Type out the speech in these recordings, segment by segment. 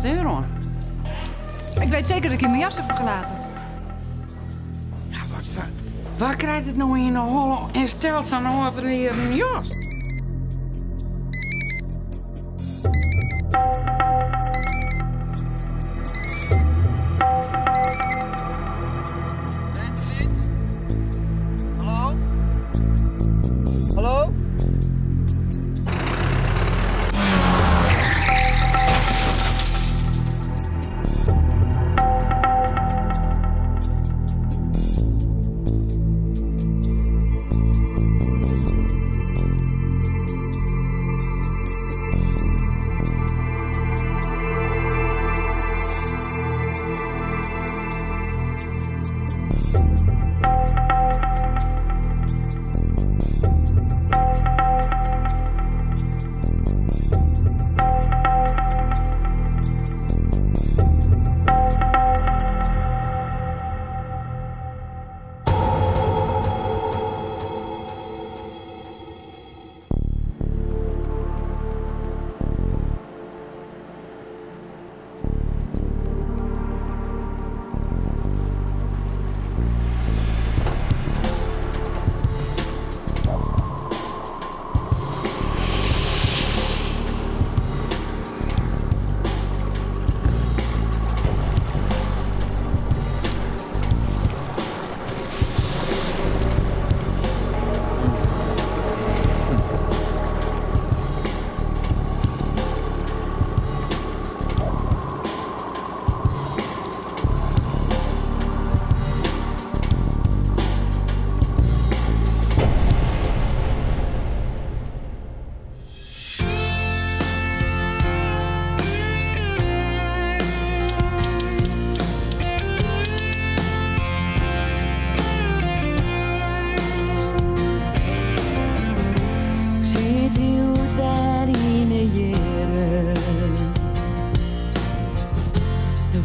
€8. Ik weet zeker dat ik in mijn jas heb gelaten. Ja, waar krijgt het nou in de holle en stelt ze nou wat leren jas? Hallo? Hallo?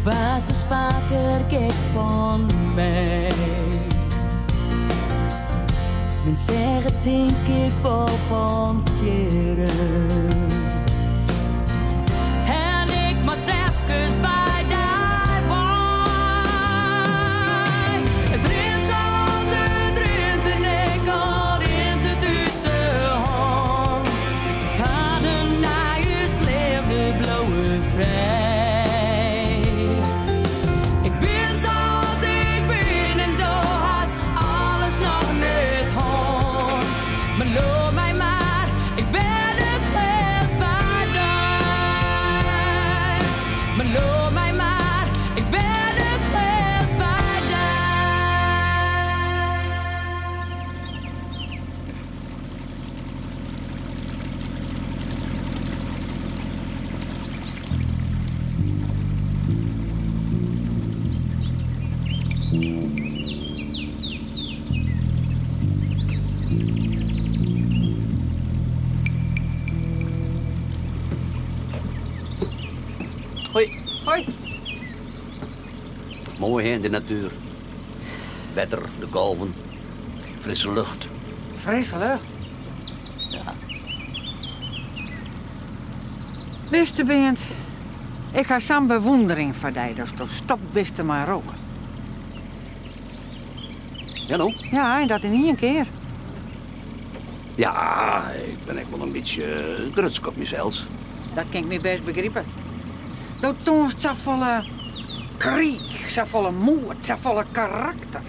Was is vaker gek van mij. Men zeggen denk ik wel van vieren. En ik moest even bij die waai. Het rint als het rint en ik al rint het uit de hand. Hadden naar je leefde blauwe vrij. Beloof mij maar, ik ben het best bij jou. Beloof mij maar, ik ben het best bij jou. Hoi. Hoi. Mooi hè, in de natuur. Wetter, de golven, frisse lucht. Frisse lucht. Ja. Beste bent, ik ga zo'n bewondering voor die, dus toch stop best maar roken. Ja nou? Ja, en dat in één keer. Ja, ik ben echt wel een beetje grutsk op mezelf. Dat kan ik me best begrijpen. Dat toont zo volle krieg, zo volle moord, zo volle karakter.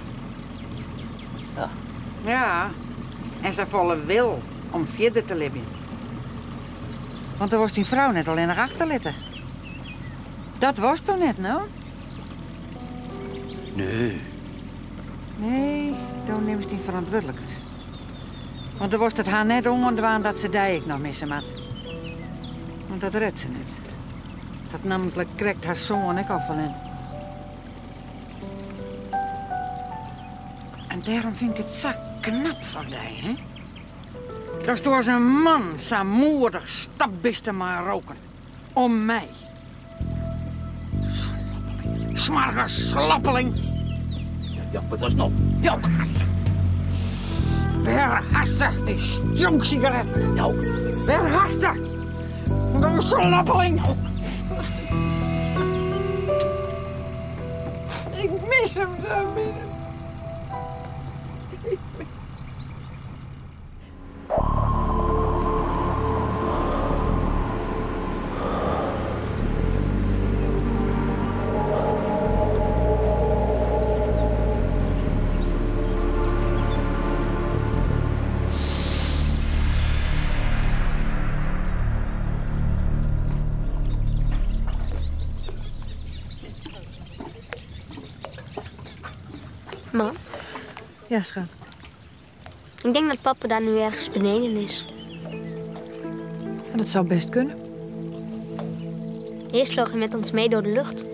Ja. Ja, en zo volle wil om verder te leven. Want er was die vrouw net alleen nog achterlaten. Dat was toch net, nou? Nee. Nee, dan neemt ze die verantwoordelijkers. Want er was het haar net omgedwaan dat ze die ik nog missen had. Want dat redt ze niet. Ze had namelijk krekt haar zoon en ik afval in. En daarom vind ik het zo knap van die, hè? Dat is door zijn man, zo moedig, stapbisten maar roken. Om mij. Slappeling. Smargers, slappeling. Ja, wat was nog? Ja, verhassen is jong sigaret. Nou. Verhassen. Dat is slappeling. mis hem zo binnen. Mam, Ja, schat. ik denk dat papa daar nu ergens beneden is. Ja, dat zou best kunnen. Eerst vloog hij met ons mee door de lucht.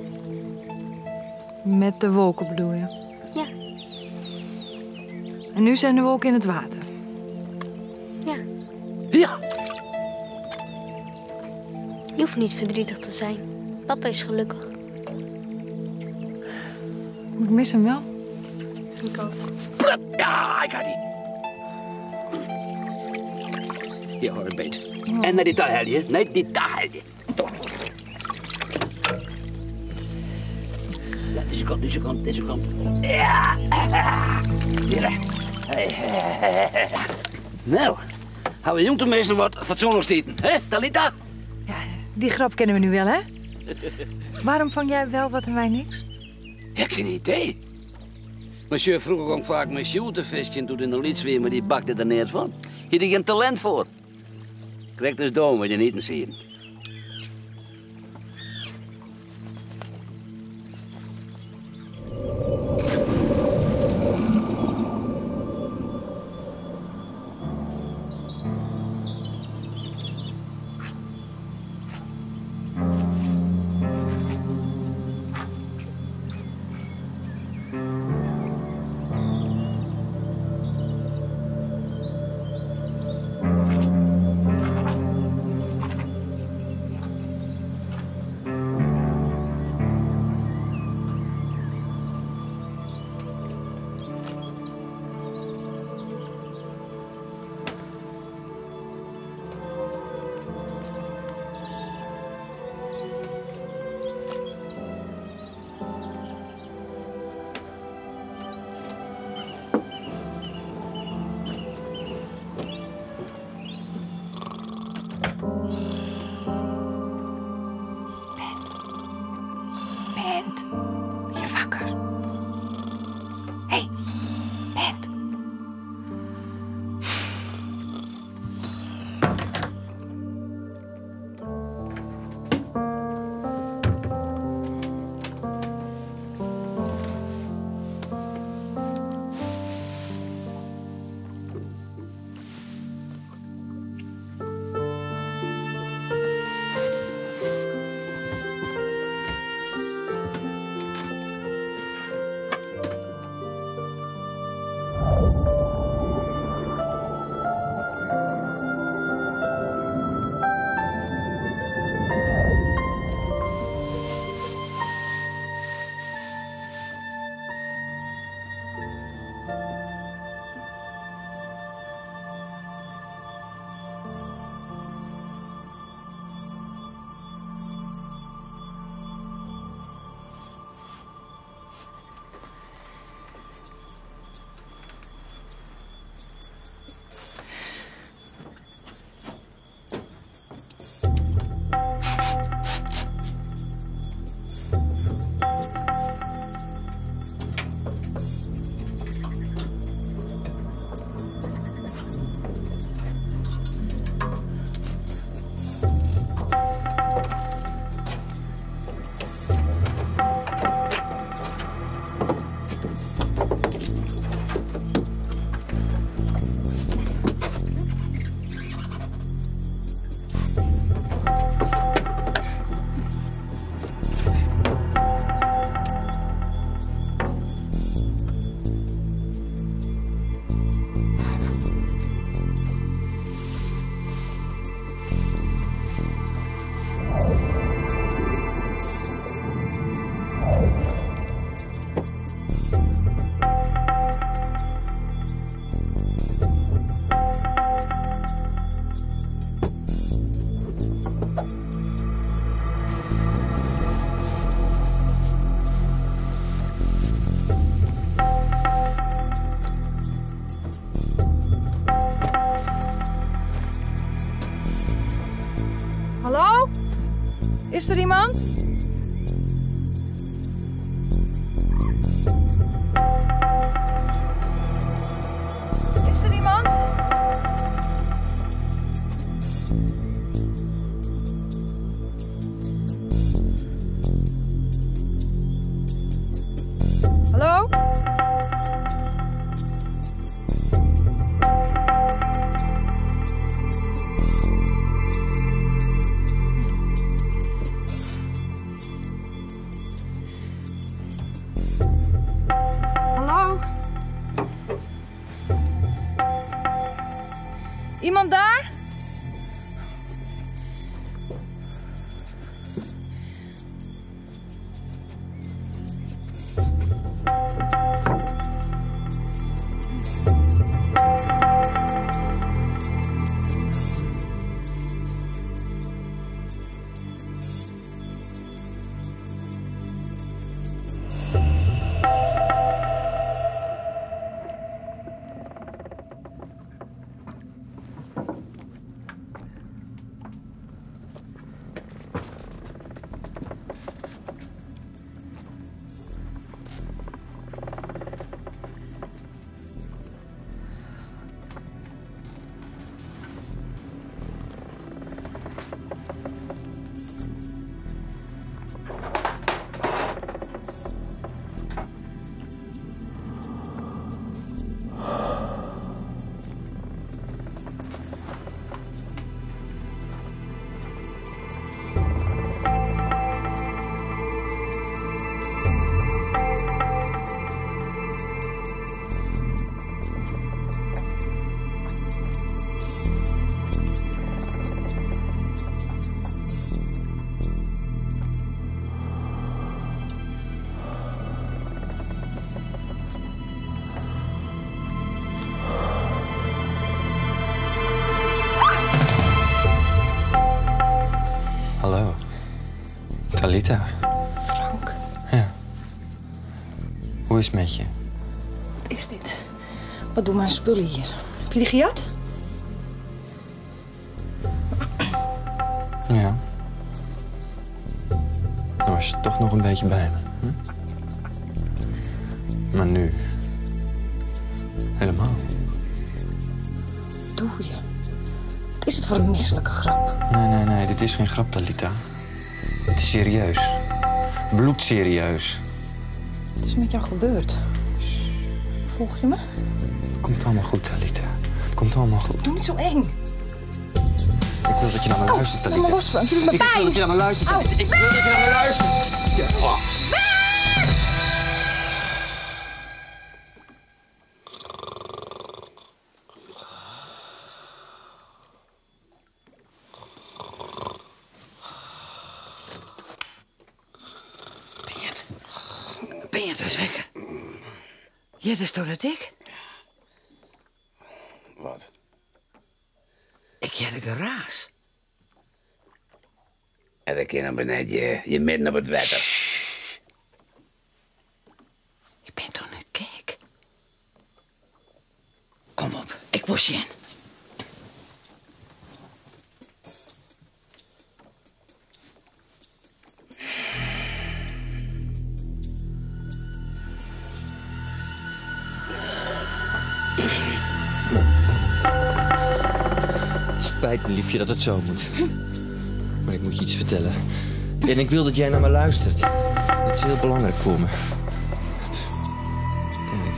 Met de wolken bedoel je? Ja. En nu zijn de wolken in het water. Ja, Ja. je hoeft niet verdrietig te zijn. Papa is gelukkig. Ik mis hem wel. Ik ook. Ja, ik ga niet. Hier, hoor het beet. En naar die tahelje. Nee, die tahelje. Ja, deze kant. Ja. Hier. Nou, gaan we jong tenminste wat fatsoenlijk steken, hè, Talita? Ja, die grap kennen we nu wel, hè? Waarom vang jij wel wat en wij niks? Ja, geen idee. Monsieur vroeger ook vaak met shootervisje toen in de lied maar die bakte er neer van. Hier had hij geen talent voor. Krijg dus dom, wil je niet zien. Hallo? Is er iemand? Is er iemand? Hallo? Hallo? Iemand daar? Hallo. Talita. Frank, Ja. Hoe is het met je? wat is dit? Wat doen mijn spullen hier? Heb je die gejat? Ja. Dan was je toch nog een beetje bij me. Hm? Maar nu... helemaal. Doe je? Wat is het voor een misselijke grap? Nee, dit is geen grap, Talita. Het is serieus. Bloedserieus. Wat is met jou gebeurd? Volg je me? Het komt allemaal goed, Talita. Het komt allemaal goed. Doe niet zo eng. Ik wil dat je naar me luistert, Talita. Laat me los, Frank. Je doet me Ik wil pijn. dat je naar me luistert, Talita. Ik wil dat je naar me luistert. Ja. Oh. Ben je dus wekker? Ja, dat is toch dat ik? Wat? Ik heb de garage. En dan kan je beneden je midden op het wetter. Je bent toch net gek? Kom op, ik word je in. Het spijt me, liefje, dat het zo moet. Maar ik moet je iets vertellen. En ik wil dat jij naar me luistert. Dat is heel belangrijk voor me. Kijk,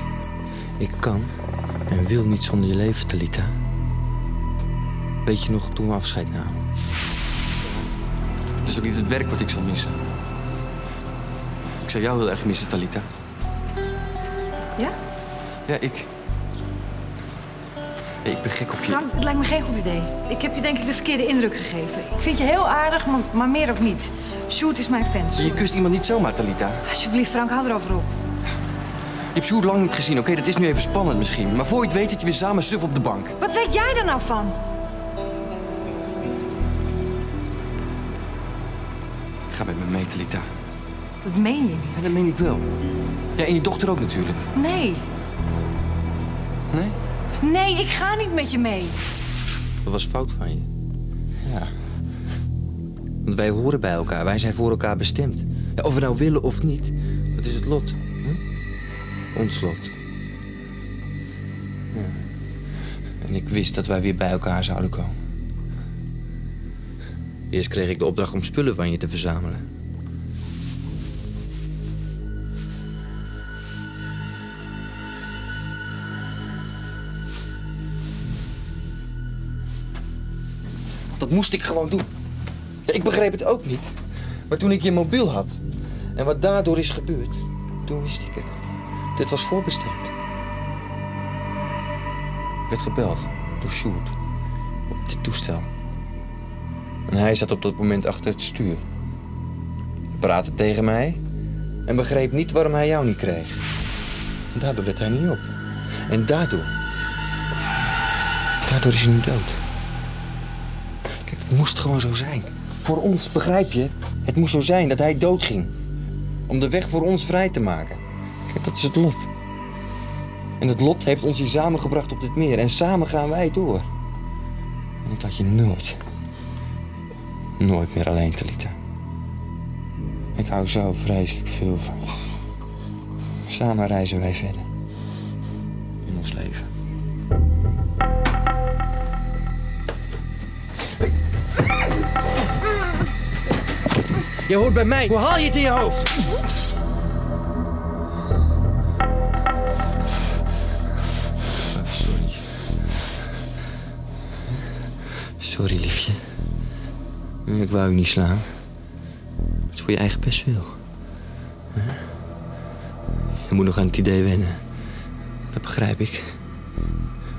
ik kan en wil niet zonder je leven, Talita. Weet je nog toen we afscheid namen? Het is ook niet het werk wat ik zal missen. Ik zou jou heel erg missen, Talita. Ja? Ja, ik ben gek op je. Frank, het lijkt me geen goed idee. Ik heb je denk ik de verkeerde indruk gegeven. Ik vind je heel aardig, maar meer ook niet. Sjoerd is mijn fan. Je kust iemand niet zomaar, Talita. Alsjeblieft, Frank, hou erover op. Je hebt Sjoerd lang niet gezien, oké? Dat is nu even spannend misschien. Maar voor je het weet zit je weer samen suf op de bank. Wat weet jij er nou van? Ga met me mee, Talita. Dat meen je niet. Ja, dat meen ik wel. Ja, en je dochter ook natuurlijk. Nee. Nee? Nee, ik ga niet met je mee. Dat was fout van je. Ja. Want wij horen bij elkaar. Wij zijn voor elkaar bestemd. Ja, of we nou willen of niet, dat is het lot. Hè? Ons lot. Ja. En ik wist dat wij weer bij elkaar zouden komen. Eerst kreeg ik de opdracht om spullen van je te verzamelen. Dat moest ik gewoon doen. Ja, ik begreep het ook niet. Maar toen ik je mobiel had en wat daardoor is gebeurd, toen wist ik het. Dit was voorbestemd. Ik werd gebeld door Sjoerd op dit toestel. En hij zat op dat moment achter het stuur. Hij praatte tegen mij en begreep niet waarom hij jou niet kreeg. En daardoor let hij niet op. En daardoor is hij nu dood. Kijk, het moest gewoon zo zijn. Voor ons, begrijp je? Het moest zo zijn dat hij doodging. Om de weg voor ons vrij te maken. Kijk, dat is het lot. En het lot heeft ons hier samengebracht op dit meer. En samen gaan wij door. En ik laat je nooit meer alleen, Talita. Ik hou zo vreselijk veel van je. Samen reizen wij verder. In ons leven. Je hoort bij mij. Hoe haal je het in je hoofd? Sorry. Sorry, liefje. Ik wou je niet slaan. Het is voor je eigen bestwil. Je moet nog aan het idee wennen. Dat begrijp ik.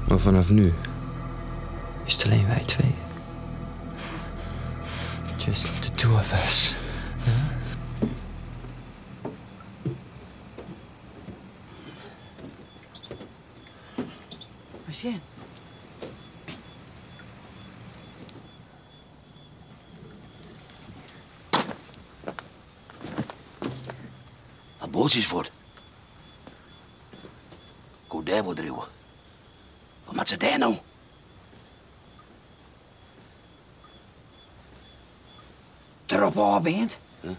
Maar vanaf nu is het alleen wij twee. Just the two of us. Marcien. Een boos is voor. Goed daar moet drieën. Wat maakt ze daar nou? Erop al bent? Huh?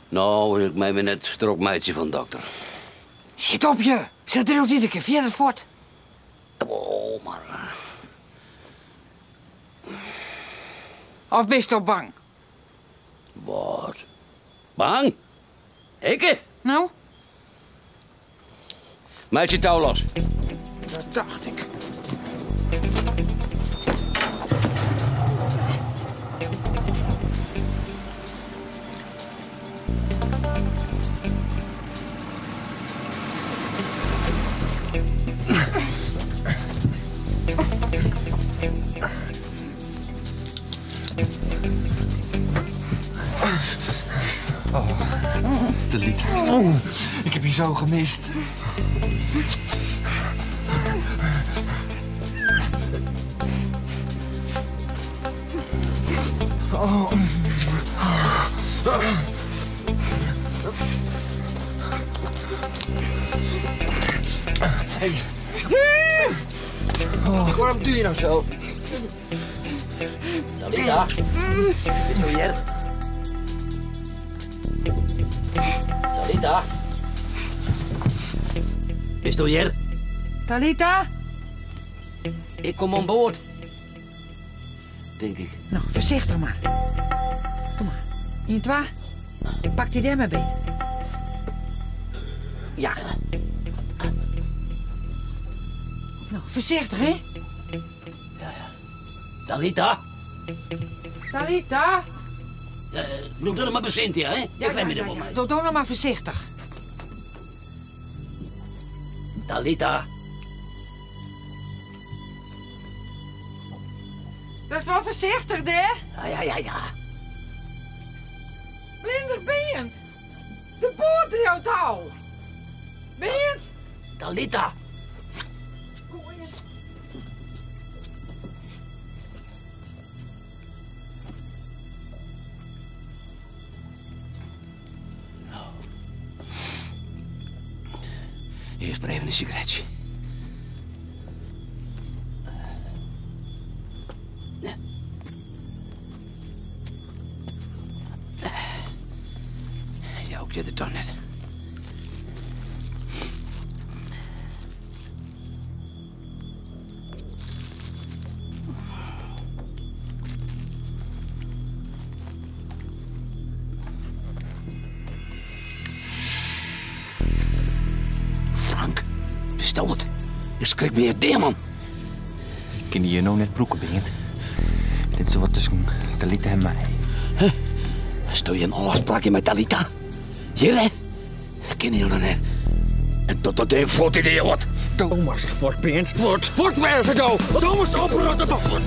Nou, ik ben net trok meidje van de dokter. Zit op je. Ze dreeuwt iedere keer verder voort. Oh, maar... Of ben je toch bang? Wat? Bang? Ik? Nou? Meidje touw los. Dat dacht ik. Talita. Ik heb je zo gemist. Oh. Hey. Oh, waarom doe je nou zo? Talita. Is er weer? Talita. Is er weer? Talita? Ik kom aan boord. Denk ik. Nou, voorzichtig maar. Kom maar. 1, 2. Pak die daar maar beet. Ja. Nou, voorzichtig, hè? Talita. Talita? Doe dat maar bij Cynthia, hè? Ik rem je er voor mij. Doe nog maar voorzichtig. Talita. Dat is wel voorzichtig, hè? Ja. Blinder bent. De boot dreeuwt al. Bent. Talita. Eerst maar even een sigaretje. Ook je het toch net. Frank, bestel het. Je schrikt me echt deer, man. Ken je nou net broeken begint? Dit is wat tussen Talita en mij. Huh? Stel je een afspraakje met Talita? Hier, hè? Ken je dat net? En tot een voort idee wat. Thomas, voortbeend. Voortwijzen, go! Thomas, oprotten toch!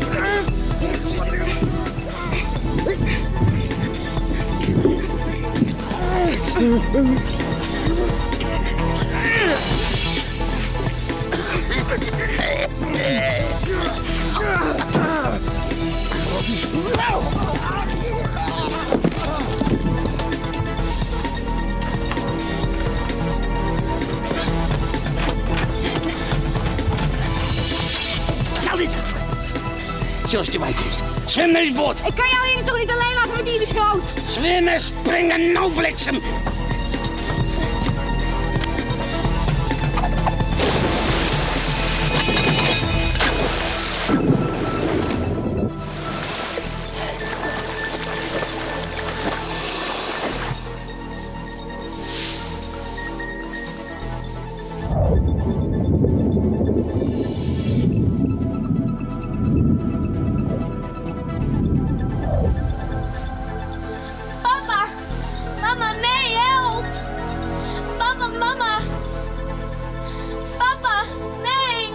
Zoals je bij komt. Zwem naar die boot. Ik kan jou hier toch niet alleen laten met die groot? Zwemmen, springen, nou bliksem. Papa! Mama, nee, help! Papa, mama! Papa, nee!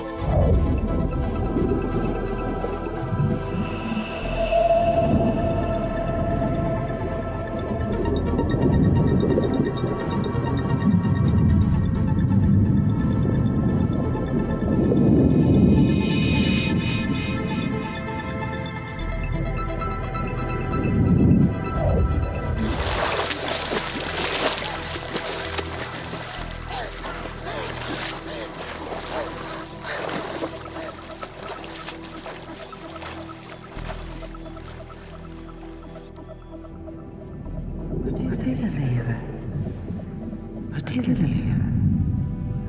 Wat is het leven?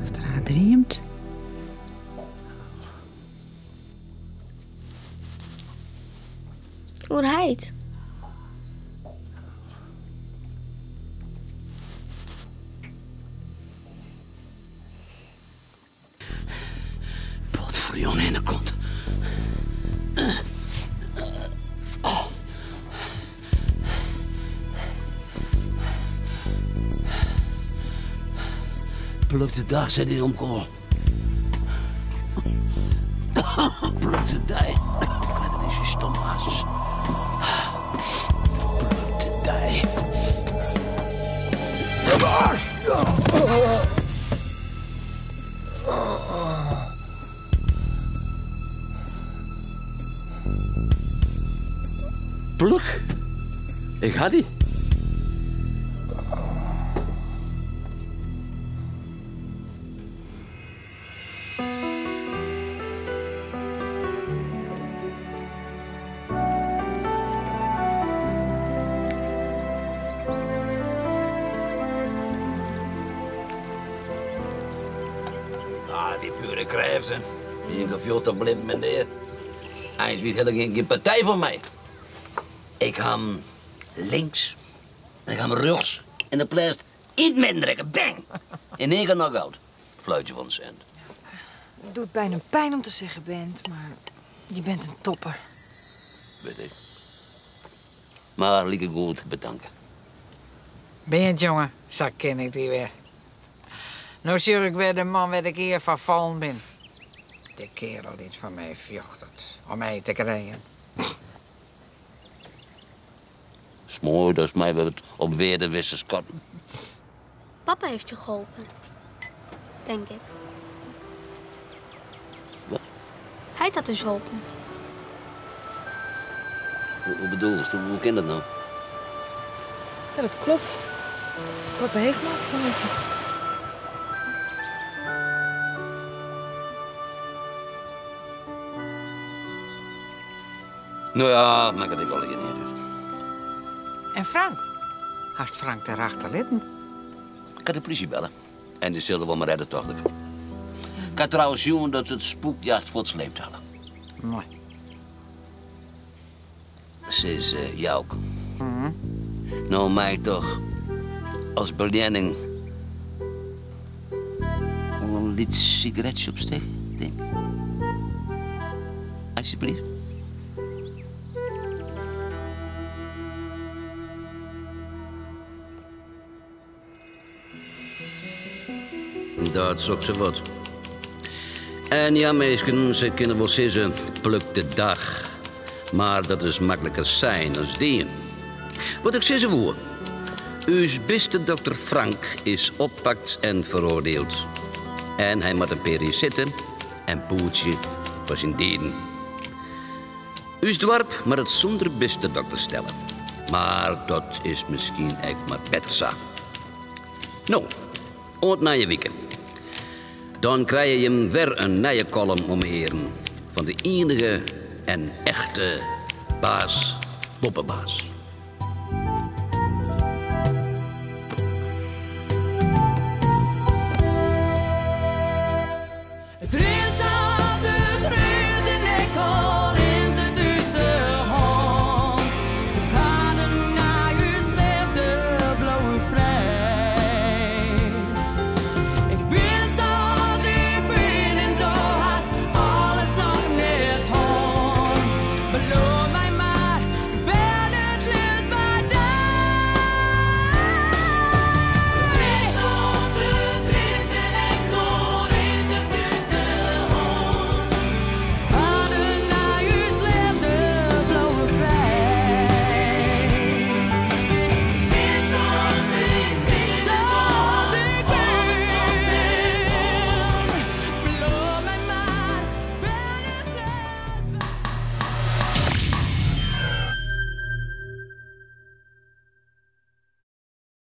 Als er aan dreamt. Hoe hij het? Wat voor je aan de kont. Pluk de dag, zei die omkoor. Pluk de dij. Dat is je stomhaas. Pluk de dij. Pluk? Ik had die. Die pure krijfsen. Die een gefjotte blind meneer. Hij is helemaal geen partij voor mij. Ik ga hem links en ik ga hem rechts en de plaats iets minder. Bang! In één keer knock-out. Fluitje van de cent. Het doet bijna pijn om te zeggen, Bent, maar je bent een topper. Weet ik. Maar lieke goed, bedanken. Ben je het, jongen? Zo ken ik die weer. Nou zie ik weer de man waar ik hier van vallen ben. De kerel die het van mij vjochtert om mij te krijgen. Is mooi, dat is mij wel het op weer de wisse skotten. Papa heeft je geholpen. Denk ik. Wat? Hij had dus geholpen. Hoe bedoel je? Hoe ken dat nou? Ja, dat klopt. Papa heeft me ook geholpen. Nou ja, maak het even al hier neer dus. En Frank? Hast Frank daarachter litten? ga de politie bellen. En die zullen wel maar redden, toch? Ik ga trouwens zien dat ze het spookjacht voor het sleept halen. Mooi. Ze is Jouk. Nou, mij toch als beliening een liet sigaretje opsteken, denk ik. Alsjeblieft. Dat is ook zo wat. En ja, meisken, ze kunnen wel zeggen, pluk de dag. Maar dat is makkelijker zijn dan die. Wat ik zeggen voor. Uw beste dokter Frank is oppakt en veroordeeld. En hij moet een periode zitten en poeltje voor zijn deden. Uw dorp moet het zonder beste dokter stellen. Maar dat is misschien echt maar beter zo. Nou, ooit na je weekend. Dan krijg je hem weer een nieuwe column omheren. Van de enige en echte baas, Boppenbaas.